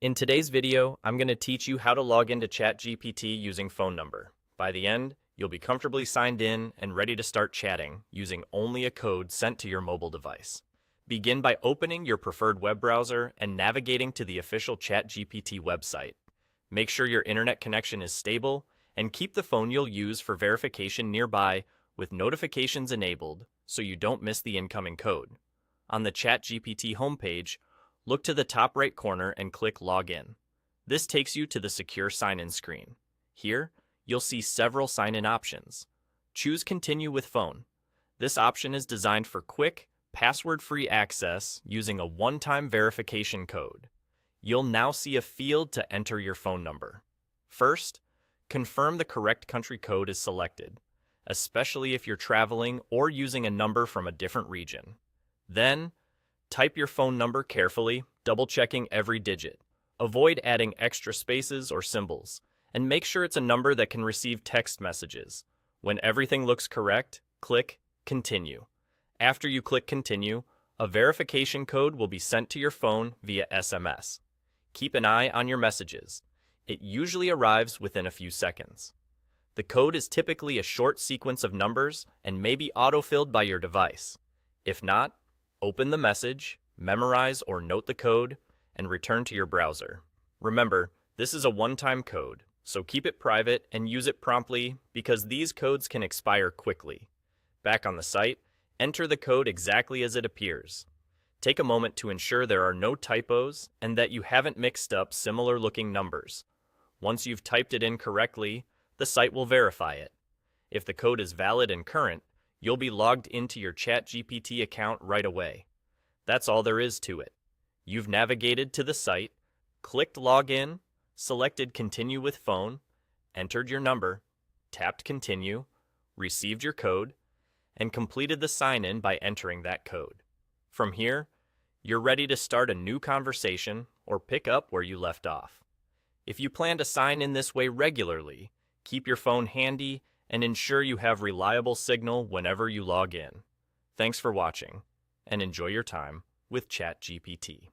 In today's video, I'm going to teach you how to log into ChatGPT using phone number. By the end, you'll be comfortably signed in and ready to start chatting using only a code sent to your mobile device. Begin by opening your preferred web browser and navigating to the official ChatGPT website. Make sure your internet connection is stable and keep the phone you'll use for verification nearby with notifications enabled so you don't miss the incoming code. On the ChatGPT homepage, look to the top right corner and click Login. This takes you to the secure sign-in screen. Here, you'll see several sign-in options. Choose Continue with Phone. This option is designed for quick, password-free access using a one-time verification code. You'll now see a field to enter your phone number. First, confirm the correct country code is selected, especially if you're traveling or using a number from a different region. Then, type your phone number carefully, double-checking every digit. Avoid adding extra spaces or symbols, and make sure it's a number that can receive text messages. When everything looks correct, click Continue. After you click Continue, a verification code will be sent to your phone via SMS. Keep an eye on your messages. It usually arrives within a few seconds. The code is typically a short sequence of numbers and may be autofilled by your device. If not, open the message, memorize or note the code, and return to your browser. Remember, this is a one-time code, so keep it private and use it promptly because these codes can expire quickly. Back on the site, enter the code exactly as it appears. Take a moment to ensure there are no typos and that you haven't mixed up similar-looking numbers. Once you've typed it in correctly, the site will verify it. If the code is valid and current, you'll be logged into your ChatGPT account right away. That's all there is to it. You've navigated to the site, clicked Login, selected Continue with Phone, entered your number, tapped Continue, received your code, and completed the sign-in by entering that code. From here, you're ready to start a new conversation or pick up where you left off. If you plan to sign in this way regularly, keep your phone handy and ensure you have reliable signal whenever you log in. Thanks for watching, and enjoy your time with ChatGPT.